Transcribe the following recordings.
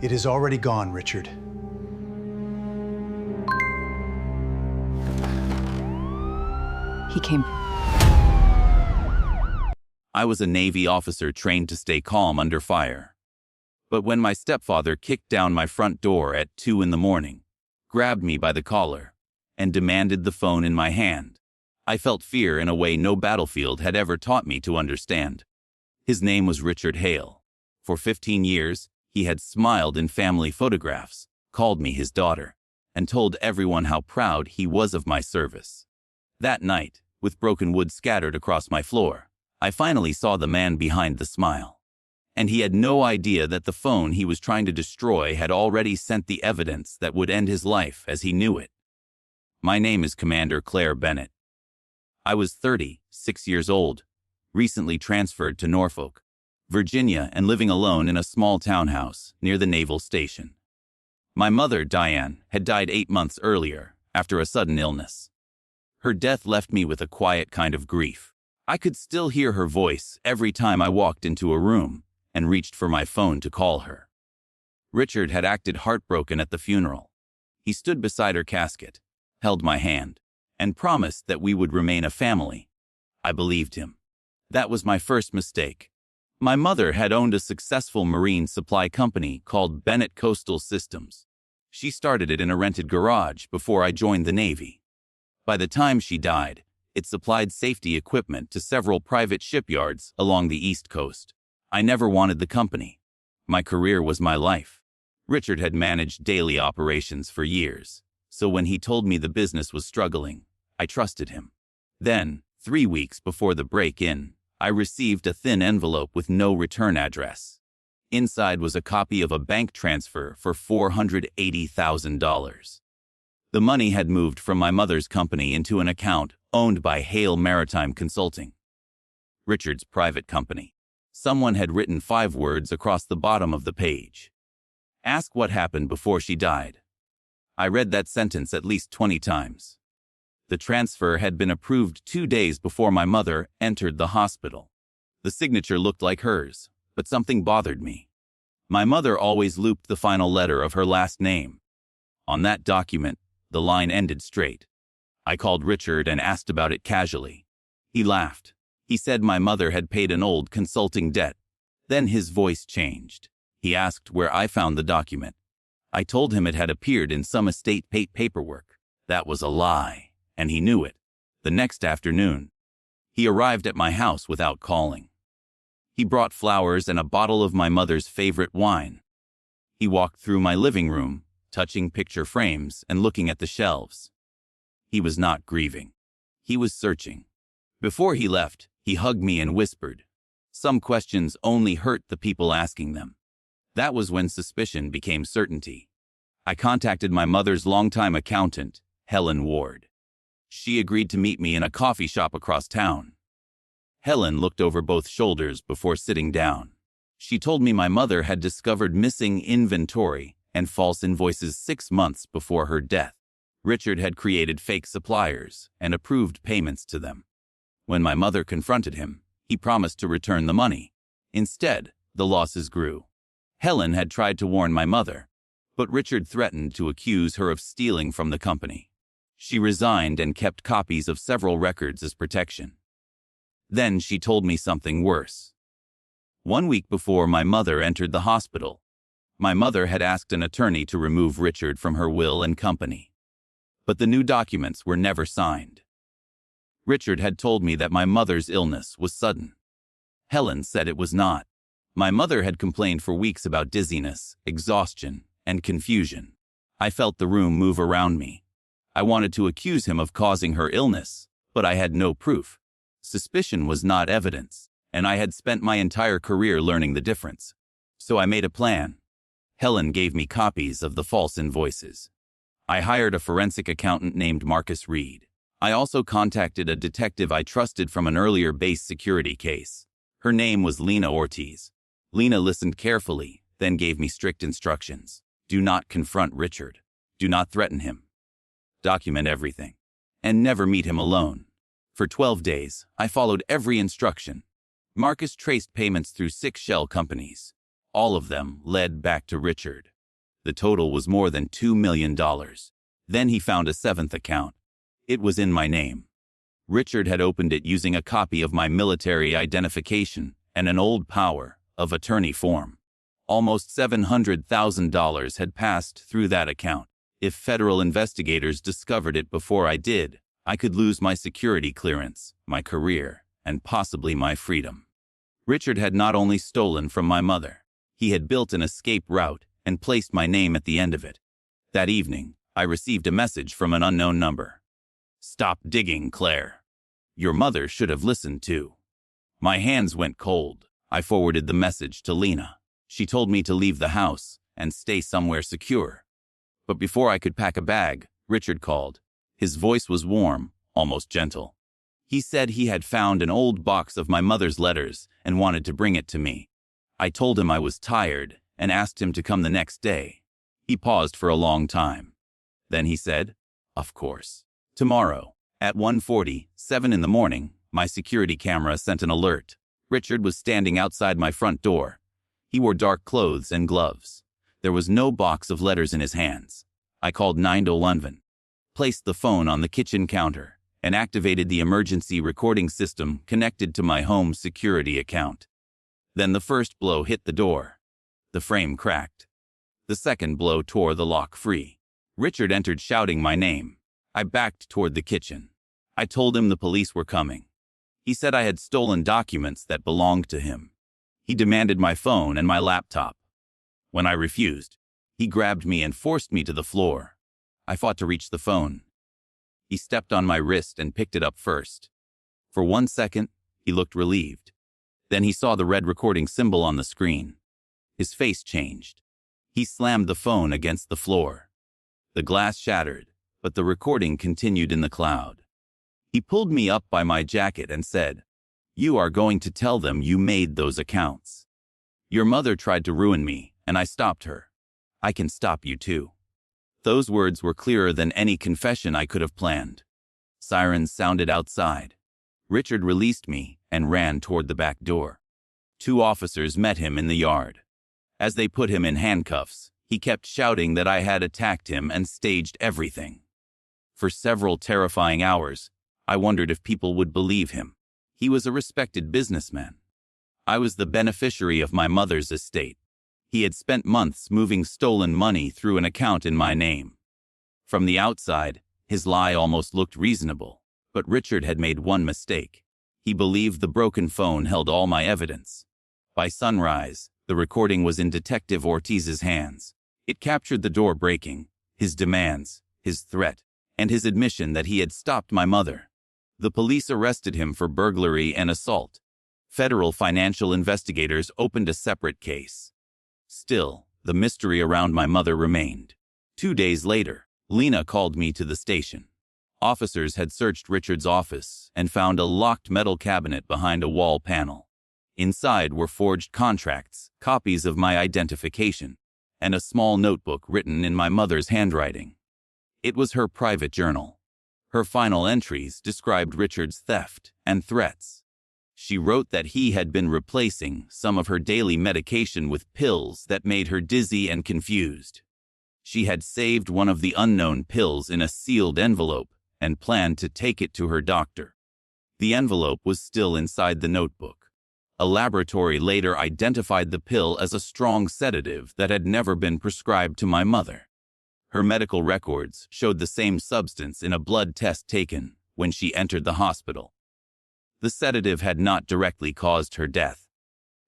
It is already gone, Richard. He came. I was a Navy officer trained to stay calm under fire. But when my stepfather kicked down my front door at 2 in the morning, grabbed me by the collar, and demanded the phone in my hand, I felt fear in a way no battlefield had ever taught me to understand. His name was Richard Hale. For 15 years, he had smiled in family photographs, called me his daughter, and told everyone how proud he was of my service. That night, with broken wood scattered across my floor, I finally saw the man behind the smile. And he had no idea that the phone he was trying to destroy had already sent the evidence that would end his life as he knew it. My name is Commander Claire Bennett. I was 36 years old, recently transferred to Norfolk, Virginia, and living alone in a small townhouse near the naval station. My mother, Diane, had died 8 months earlier after a sudden illness. Her death left me with a quiet kind of grief. I could still hear her voice every time I walked into a room and reached for my phone to call her. Richard had acted heartbroken at the funeral. He stood beside her casket, held my hand, and promised that we would remain a family. I believed him. That was my first mistake. My mother had owned a successful marine supply company called Bennett Coastal Systems. She started it in a rented garage before I joined the Navy. By the time she died, it supplied safety equipment to several private shipyards along the East Coast. I never wanted the company. My career was my life. Richard had managed daily operations for years, so when he told me the business was struggling, I trusted him. Then, 3 weeks before the break-in, I received a thin envelope with no return address. Inside was a copy of a bank transfer for $480,000. The money had moved from my mother's company into an account owned by Hale Maritime Consulting, Richard's private company. Someone had written 5 words across the bottom of the page. Ask what happened before she died. I read that sentence at least 20 times. The transfer had been approved 2 days before my mother entered the hospital. The signature looked like hers, but something bothered me. My mother always looped the final letter of her last name. On that document, the line ended straight. I called Richard and asked about it casually. He laughed. He said my mother had paid an old consulting debt. Then his voice changed. He asked where I found the document. I told him it had appeared in some estate paperwork. That was a lie, and he knew it. The next afternoon, he arrived at my house without calling. He brought flowers and a bottle of my mother's favorite wine. He walked through my living room, touching picture frames and looking at the shelves. He was not grieving. He was searching. Before he left, he hugged me and whispered, "Some questions only hurt the people asking them." That was when suspicion became certainty. I contacted my mother's longtime accountant, Helen Ward. She agreed to meet me in a coffee shop across town. Helen looked over both shoulders before sitting down. She told me my mother had discovered missing inventory and false invoices 6 months before her death. Richard had created fake suppliers and approved payments to them. When my mother confronted him, he promised to return the money. Instead, the losses grew. Helen had tried to warn my mother, but Richard threatened to accuse her of stealing from the company. She resigned and kept copies of several records as protection. Then she told me something worse. 1 week before my mother entered the hospital, my mother had asked an attorney to remove Richard from her will and company. But the new documents were never signed. Richard had told me that my mother's illness was sudden. Helen said it was not. My mother had complained for weeks about dizziness, exhaustion, and confusion. I felt the room move around me. I wanted to accuse him of causing her illness, but I had no proof. Suspicion was not evidence, and I had spent my entire career learning the difference. So I made a plan. Helen gave me copies of the false invoices. I hired a forensic accountant named Marcus Reed. I also contacted a detective I trusted from an earlier base security case. Her name was Lena Ortiz. Lena listened carefully, then gave me strict instructions. Do not confront Richard. Do not threaten him. Document everything. And never meet him alone. For 12 days, I followed every instruction. Marcus traced payments through 6 shell companies. All of them led back to Richard. The total was more than $2 million. Then he found a seventh account. It was in my name. Richard had opened it using a copy of my military identification and an old power of attorney form. Almost $700,000 had passed through that account. If federal investigators discovered it before I did, I could lose my security clearance, my career, and possibly my freedom. Richard had not only stolen from my mother, he had built an escape route and placed my name at the end of it. That evening, I received a message from an unknown number. "Stop digging, Claire. Your mother should have listened too." My hands went cold. I forwarded the message to Lena. She told me to leave the house and stay somewhere secure. But before I could pack a bag, Richard called. His voice was warm, almost gentle. He said he had found an old box of my mother's letters and wanted to bring it to me. I told him I was tired and asked him to come the next day. He paused for a long time. Then he said, "Of course." Tomorrow, at 1:47 in the morning, my security camera sent an alert. Richard was standing outside my front door. He wore dark clothes and gloves. There was no box of letters in his hands. I called 911, placed the phone on the kitchen counter, and activated the emergency recording system connected to my home security account. Then the first blow hit the door. The frame cracked. The second blow tore the lock free. Richard entered shouting my name. I backed toward the kitchen. I told him the police were coming. He said I had stolen documents that belonged to him. He demanded my phone and my laptop. When I refused, he grabbed me and forced me to the floor. I fought to reach the phone. He stepped on my wrist and picked it up first. For 1 second, he looked relieved. Then he saw the red recording symbol on the screen. His face changed. He slammed the phone against the floor. The glass shattered, but the recording continued in the cloud. He pulled me up by my jacket and said, "You are going to tell them you made those accounts. Your mother tried to ruin me, and I stopped her. I can stop you too." Those words were clearer than any confession I could have planned. Sirens sounded outside. Richard released me and ran toward the back door. 2 officers met him in the yard. As they put him in handcuffs, he kept shouting that I had attacked him and staged everything. For several terrifying hours, I wondered if people would believe him. He was a respected businessman. I was the beneficiary of my mother's estate. He had spent months moving stolen money through an account in my name. From the outside, his lie almost looked reasonable, but Richard had made one mistake. He believed the broken phone held all my evidence. By sunrise, the recording was in Detective Ortiz's hands. It captured the door breaking, his demands, his threat, and his admission that he had stopped my mother. The police arrested him for burglary and assault. Federal financial investigators opened a separate case. Still, the mystery around my mother remained. 2 days later, Lena called me to the station. Officers had searched Richard's office and found a locked metal cabinet behind a wall panel. Inside were forged contracts, copies of my identification, and a small notebook written in my mother's handwriting. It was her private journal. Her final entries described Richard's theft and threats. She wrote that he had been replacing some of her daily medication with pills that made her dizzy and confused. She had saved one of the unknown pills in a sealed envelope and planned to take it to her doctor. The envelope was still inside the notebook. A laboratory later identified the pill as a strong sedative that had never been prescribed to my mother. Her medical records showed the same substance in a blood test taken when she entered the hospital. The sedative had not directly caused her death,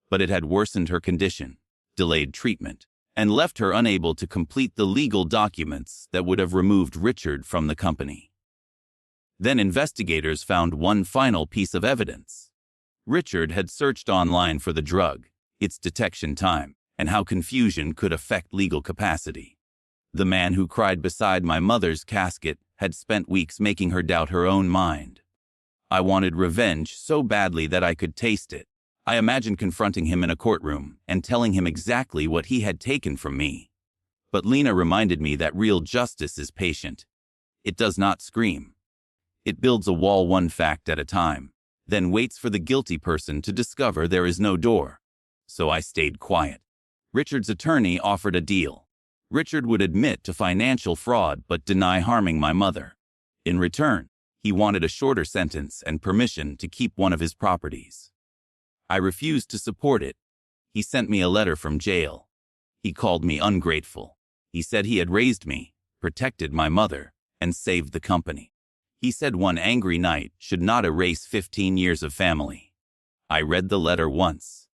but it had worsened her condition, delayed treatment, and left her unable to complete the legal documents that would have removed Richard from the company. Then investigators found one final piece of evidence. Richard had searched online for the drug, its detection time, and how confusion could affect legal capacity. The man who cried beside my mother's casket had spent weeks making her doubt her own mind. I wanted revenge so badly that I could taste it. I imagined confronting him in a courtroom and telling him exactly what he had taken from me. But Lena reminded me that real justice is patient. It does not scream. It builds a wall one fact at a time, then waits for the guilty person to discover there is no door. So I stayed quiet. Richard's attorney offered a deal. Richard would admit to financial fraud but deny harming my mother. In return, he wanted a shorter sentence and permission to keep one of his properties. I refused to support it. He sent me a letter from jail. He called me ungrateful. He said he had raised me, protected my mother, and saved the company. He said one angry night should not erase 15 years of family. I read the letter once.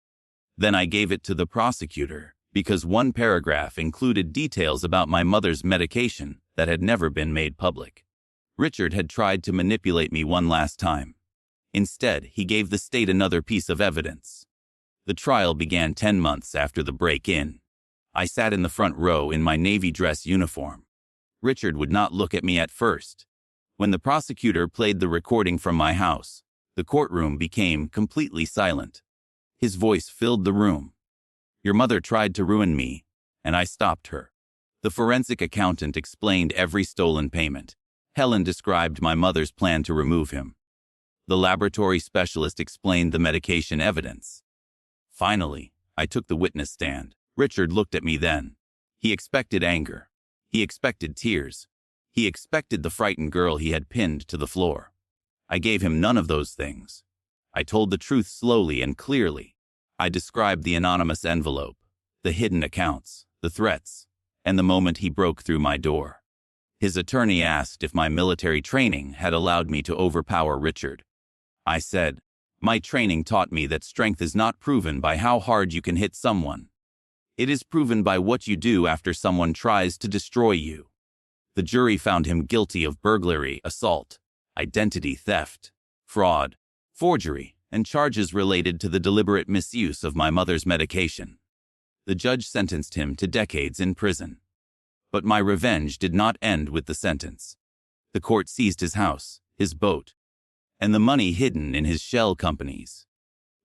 Then I gave it to the prosecutor because one paragraph included details about my mother's medication that had never been made public. Richard had tried to manipulate me one last time. Instead, he gave the state another piece of evidence. The trial began 10 months after the break-in. I sat in the front row in my Navy dress uniform. Richard would not look at me at first. When the prosecutor played the recording from my house, the courtroom became completely silent. His voice filled the room. "Your mother tried to ruin me, and I stopped her." The forensic accountant explained every stolen payment. Helen described my mother's plan to remove him. The laboratory specialist explained the medication evidence. Finally, I took the witness stand. Richard looked at me then. He expected anger. He expected tears. He expected the frightened girl he had pinned to the floor. I gave him none of those things. I told the truth slowly and clearly. I described the anonymous envelope, the hidden accounts, the threats, and the moment he broke through my door. His attorney asked if my military training had allowed me to overpower Richard. I said, "My training taught me that strength is not proven by how hard you can hit someone. It is proven by what you do after someone tries to destroy you." The jury found him guilty of burglary, assault, identity theft, fraud, forgery, and charges related to the deliberate misuse of my mother's medication. The judge sentenced him to decades in prison. But my revenge did not end with the sentence. The court seized his house, his boat, and the money hidden in his shell companies.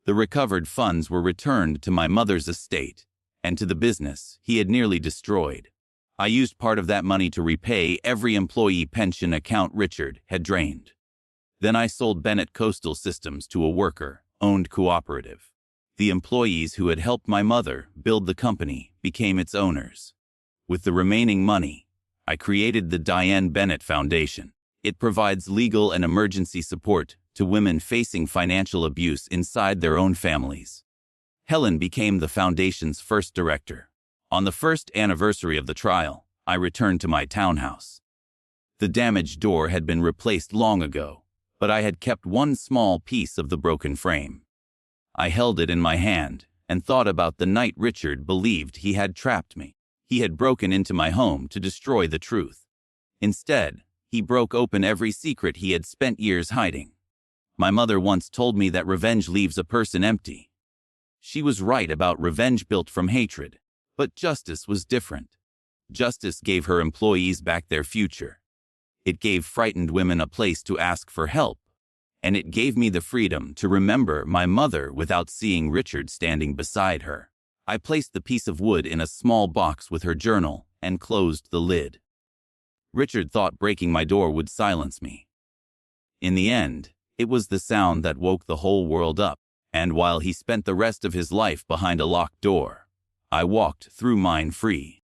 The recovered funds were returned to my mother's estate and to the business he had nearly destroyed. I used part of that money to repay every employee pension account Richard had drained. Then I sold Bennett Coastal Systems to a worker-owned cooperative. The employees who had helped my mother build the company became its owners. With the remaining money, I created the Diane Bennett Foundation. It provides legal and emergency support to women facing financial abuse inside their own families. Helen became the foundation's first director. On the first anniversary of the trial, I returned to my townhouse. The damaged door had been replaced long ago, but I had kept one small piece of the broken frame. I held it in my hand and thought about the night Richard believed he had trapped me. He had broken into my home to destroy the truth. Instead, he broke open every secret he had spent years hiding. My mother once told me that revenge leaves a person empty. She was right about revenge built from hatred, but justice was different. Justice gave her employees back their future. It gave frightened women a place to ask for help, and it gave me the freedom to remember my mother without seeing Richard standing beside her. I placed the piece of wood in a small box with her journal and closed the lid. Richard thought breaking my door would silence me. In the end, it was the sound that woke the whole world up, and while he spent the rest of his life behind a locked door, I walked through mine free.